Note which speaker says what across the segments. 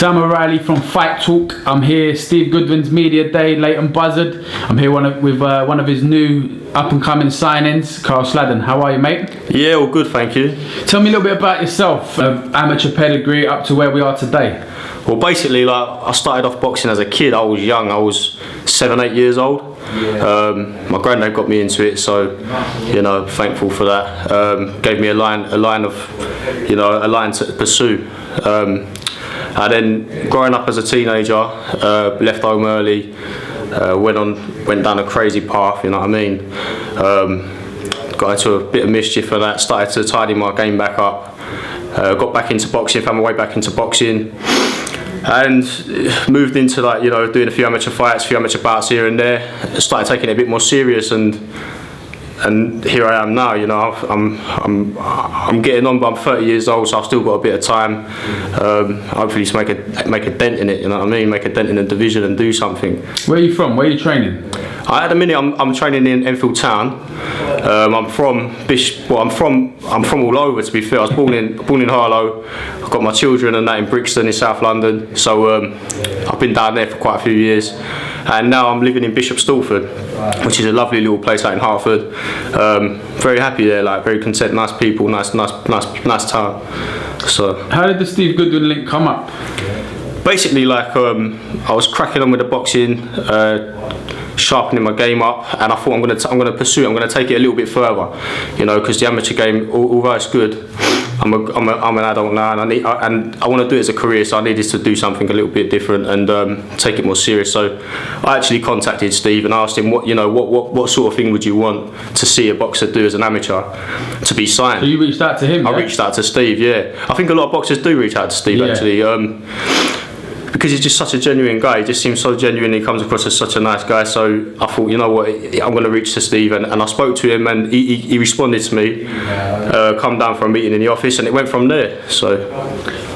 Speaker 1: Sam O'Reilly from Fight Talk. I'm here, Steve Goodwin's Media Day, Leighton Buzzard. I'm here with one of his new up-and-coming signings, Carl Sladden. How are you, mate?
Speaker 2: Yeah, all good, thank you.
Speaker 1: Tell me a little bit about yourself, amateur pedigree up to where we are today.
Speaker 2: Well, basically, I started off boxing as a kid. I was young. I was 7, 8 years old. My granddad got me into it, so thankful for that. Gave me a line to pursue. And then growing up as a teenager, left home early, went down a crazy path. You know what I mean? Got into a bit of mischief for that. Started to tidy my game back up. Got back into boxing. Found my way back into boxing. And moved into doing a few amateur fights, a few amateur bouts here and there. Started taking it a bit more serious, and here I am now. I'm getting on, but I'm 30 years old, so I've still got a bit of time. Hopefully, to make a dent in it. You know what I mean? Make a dent in the division and do something.
Speaker 1: Where are you from? Where are you training?
Speaker 2: At the minute, I'm training in Enfield Town. I'm from I'm from all over. To be fair, I was born in Harlow. I've got my children and that in Brixton in South London. So I've been down there for quite a few years, and now I'm living in Bishop Stortford, which is a lovely little place out in Hertford. Very happy there, very content, nice people, nice town. So
Speaker 1: how did the Steve Goodwin link come up?
Speaker 2: Basically, I was cracking on with the boxing. Sharpening my game up, and I thought I'm going to pursue it. I'm going to take it a little bit further, because the amateur game, although it's good, I'm an adult now, and I want to do it as a career. So I needed to do something a little bit different and take it more serious. So I actually contacted Steve and asked him what sort of thing would you want to see a boxer do as an amateur to be signed.
Speaker 1: So you reached out to him?
Speaker 2: I reached out to Steve. Yeah, I think a lot of boxers do reach out to Steve actually. Because he's just such a genuine guy. He just seems so genuine. He comes across as such a nice guy. So I thought, I'm going to reach to Steve, and I spoke to him, and he responded to me. Come down for a meeting in the office, and it went from there. So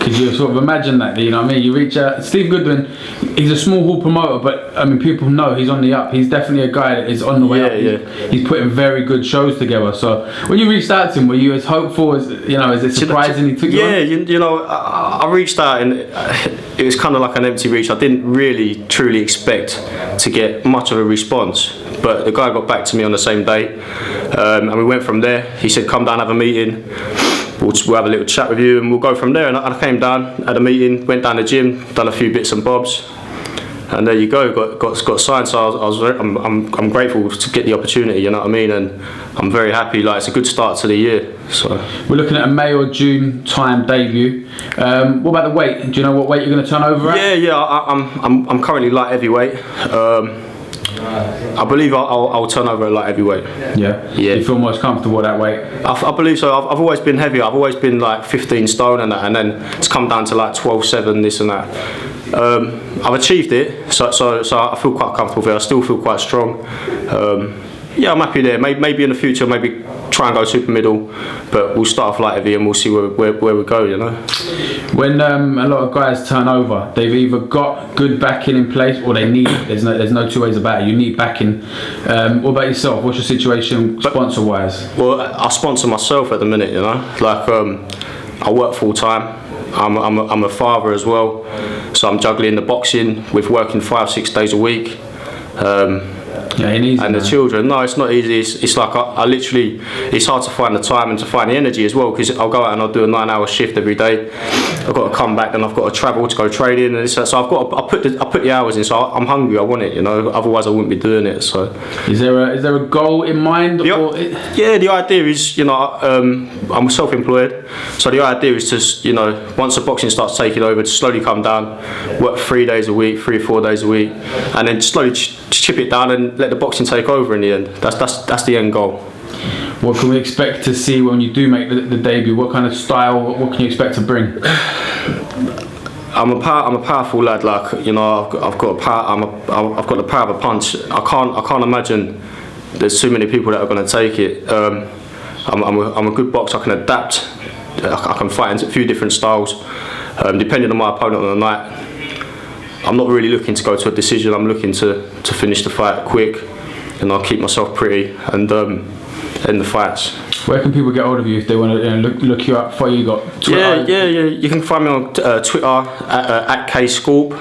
Speaker 1: could you sort of imagine that? You know what I mean? You reach out. Steve Goodwin, he's a small hall promoter, but people know he's on the up. He's definitely a guy that is on the way up.
Speaker 2: Yeah.
Speaker 1: He's putting very good shows together. So when you reached out to him, were you as hopeful as Is it surprising he took you on?
Speaker 2: I reached out, and it was kind of like an empty reach. I didn't really truly expect to get much of a response, but the guy got back to me on the same day, and we went from there. He said, "Come down, have a meeting. We'll have a little chat with you, and we'll go from there." And I came down, had a meeting, went down the gym, done a few bits and bobs, and there you go. Got signed. So I'm grateful to get the opportunity. You know what I mean? And I'm very happy. It's a good start to the year. So
Speaker 1: we're looking at a May or June time debut. What about the weight? Do you know what weight you're going to turn over at?
Speaker 2: Yeah. I'm currently light heavyweight. I believe I'll turn over at light heavyweight.
Speaker 1: Yeah. You feel most comfortable at that weight?
Speaker 2: I believe so. I've always been heavy. I've always been 15 stone and that, and then it's come down to 12.7, this and that. I've achieved it, so I feel quite comfortable there. I still feel quite strong. I'm happy there. Maybe in the future, maybe try and go super middle, but we'll start off light heavy and we'll see where we go.
Speaker 1: When a lot of guys turn over, they've either got good backing in place or they need it. There's no two ways about it. You need backing. What about yourself? What's your situation sponsor wise?
Speaker 2: Well, I sponsor myself at the minute. I work full time. I'm a father as well, so I'm juggling the boxing with working 5-6 days a week. And the children. No, it's not easy. It's like I literally, it's hard to find the time and to find the energy as well, because I'll go out and I'll do a 9-hour shift every day. I've got to come back, then I've got to travel to go training, and so I put the hours in. So I'm hungry. I want it, Otherwise I wouldn't be doing it. So
Speaker 1: is there a goal in mind?
Speaker 2: The idea is, I'm self-employed, so the idea is to, once the boxing starts taking over, to slowly come down, work 3 days a week, 3 or 4 days a week, and then slowly chip it down and let the boxing take over in the end. That's the end goal.
Speaker 1: What can we expect to see when you do make the debut? What kind of style? What can you expect to bring?
Speaker 2: I'm a powerful lad. I've got the power of a punch. I can't imagine there's too many people that are going to take it. I'm a good boxer. I can adapt. I can fight in a few different styles, depending on my opponent on the night. I'm not really looking to go to a decision. I'm looking to finish the fight quick, and I'll keep myself pretty and end the fights.
Speaker 1: Where can people get hold of you if they want to look you up? For you got Twitter?
Speaker 2: Yeah. You can find me on Twitter at @kscorp.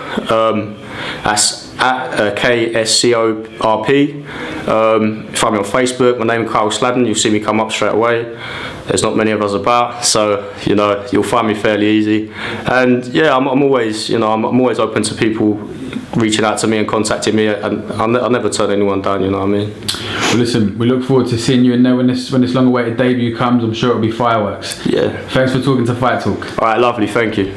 Speaker 2: That's at KSCORP. Find me on Facebook. My name is Kyle Sladden. You'll see me come up straight away. There's not many of us about, so you'll find me fairly easy. And yeah, I'm always I'm always open to people reaching out to me and contacting me, and I'll never turn anyone down. You know what I mean?
Speaker 1: Well, listen, we look forward to seeing you in there when this long-awaited debut comes. I'm sure it'll be fireworks.
Speaker 2: Yeah.
Speaker 1: Thanks for talking to Fight Talk.
Speaker 2: All right, lovely. Thank you.